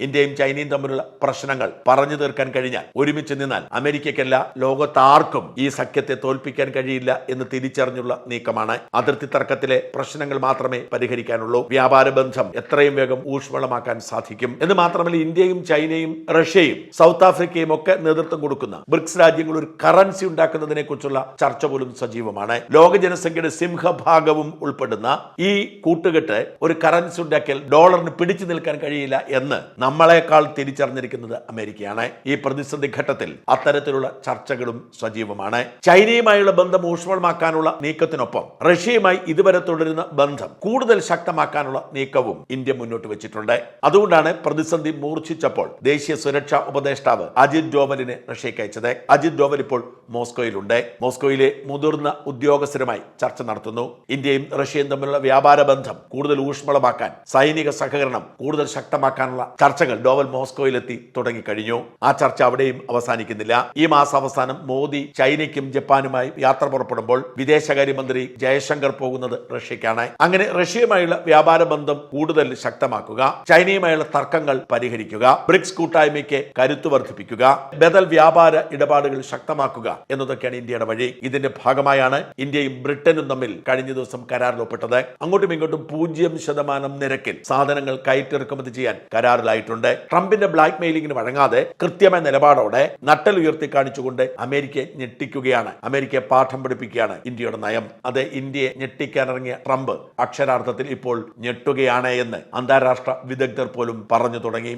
ഇന്ത്യയും ചൈനയും തമ്മിലുള്ള പ്രശ്നങ്ങൾ പറഞ്ഞു തീർക്കാൻ കഴിഞ്ഞാൽ, ഒരുമിച്ച് നിന്നാൽ അമേരിക്കയ്ക്കല്ല ലോകത്താർക്കും ഈ സഖ്യത്തെ തോൽപ്പിക്കാൻ കഴിയില്ല എന്ന് തിരിച്ചറിഞ്ഞുള്ള നീക്കമാണ്. അതിർത്തി തർക്കത്തിലെ പ്രശ്നങ്ങൾ മാത്രമേ പരിഹരിക്കാനുള്ളൂ. വ്യാപാര ബന്ധം എത്രയും വേഗം ഊഷ്മളമാക്കാൻ സാധിക്കും എന്ന് മാത്രമല്ല, ഇന്ത്യയും ചൈനയും റഷ്യയും സൗത്ത് ആഫ്രിക്കയും ഒക്കെ നേതൃത്വം കൊടുക്കുന്ന ബ്രിക്സ് രാജ്യങ്ങൾ ഒരു കറൻസി ഉണ്ടാക്കുന്നതിനെ കുറിച്ചുള്ള ചർച്ച പോലും സജീവമാണ്. ലോക ജനസംഖ്യയുടെ സിംഹഭാഗവും ഉൾപ്പെടുന്ന ഈ കൂട്ടുകെട്ട് ഒരു കറൻസി ഉണ്ടാക്കിയാൽ ഡോളറിന് പിടിച്ചു നിൽക്കാൻ കഴിയില്ല എന്ന് നമ്മളെക്കാൾ തിരിച്ചറിഞ്ഞിരിക്കുന്നത് അമേരിക്കയാണ്. ഈ പ്രതിസന്ധി ഘട്ടത്തിൽ അത്തരത്തിലുള്ള ചർച്ചകളും സജീവമാണ്. ചൈനയുമായുള്ള ബന്ധം ഊഷ്മളമാക്കാനുള്ള നീക്കത്തിനൊപ്പം റഷ്യയുമായി ഇതുവരെ തുടരുന്ന ബന്ധം കൂടുതൽ ശക്തമാക്കാനുള്ള നീക്കവും ഇന്ത്യ മുന്നോട്ട് വെച്ചിട്ടുണ്ട്. അതുകൊണ്ടാണ് പ്രതിസന്ധി മൂർച്ഛിച്ചപ്പോൾ ദേശീയ സുരക്ഷാ ഉപദേഷ്ടാവ് അജിത് ഡോവലിനെ റഷ്യയ്ക്ക് അയച്ചത്. അജിത് ഡോവൽ ഇപ്പോൾ മോസ്കോയിലുണ്ട്. മോസ്കോയിലെ മുതിർന്ന ഉദ്യോഗസ്ഥരുമായി ചർച്ച നടത്തുന്നു. ഇന്ത്യയും റഷ്യയും തമ്മിലുള്ള വ്യാപാര ബന്ധം കൂടുതൽ ഊഷ്മളമാക്കാൻ, സൈനിക സഹകരണം കൂടുതൽ ശക്തമാക്കാനുള്ള ചർച്ചകൾ ഡോവൽ മോസ്കോയിലെത്തി തുടങ്ങിക്കഴിഞ്ഞു. ആ ചർച്ച അവിടെയും അവസാനിക്കുന്നില്ല. ഈ മാസാവസാനം മോദി ചൈനയ്ക്കും ജപ്പാനുമായി യാത്ര പുറപ്പെടുമ്പോൾ വിദേശകാര്യമന്ത്രി ജയശങ്കർ പോകുന്നത് റഷ്യക്കാണ്. അങ്ങനെ റഷ്യയുമായുള്ള വ്യാപാര ബന്ധം കൂടുതൽ ശക്തമാക്കുക, ചൈനയുമായുള്ള തർക്കങ്ങൾ പരിഹരിക്കുക, ബ്രിക്സ് കൂട്ടായ്മയ്ക്ക് കരുത്തു വർദ്ധിപ്പിക്കുക, ബദൽ വ്യാപാര ഇടപാടുകൾ ശക്തമാക്കുക എന്നതൊക്കെയാണ് ഇന്ത്യയുടെ വഴി. ഇതിന്റെ ഭാഗമായാണ് ഇന്ത്യയും ബ്രിട്ടനും തമ്മിൽ കഴിഞ്ഞ ദിവസം കരാറിൽ ഒപ്പിട്ടത്. അങ്ങോട്ടും ഇങ്ങോട്ടും 0% നിരക്കിൽ സാധനങ്ങൾ കയറ്റിറക്കുമതി ചെയ്യാൻ കരാറിലായിട്ടുണ്ട്. ട്രംപിന്റെ ബ്ലാക്ക് മെയിലിംഗിന് വഴങ്ങാതെ കൃത്യമായ നിലപാടോടെ നട്ടൽ ഉയർത്തി കാണിച്ചുകൊണ്ട് അമേരിക്കയെ ഞെട്ടിക്കുകയാണ്, അമേരിക്കയെ പാഠം പഠിപ്പിക്കുകയാണ് ഇന്ത്യയുടെ നയം. അത് ഇന്ത്യയെ ഞെട്ടിക്കാനിറങ്ങിയ ട്രംപ് അക്ഷരാർത്ഥത്തിൽ ഇപ്പോൾ ഞെട്ടുകയാണ് എന്ന് അന്താരാഷ്ട്ര വിദഗ്ധർ പോലും പറഞ്ഞു തുടങ്ങി.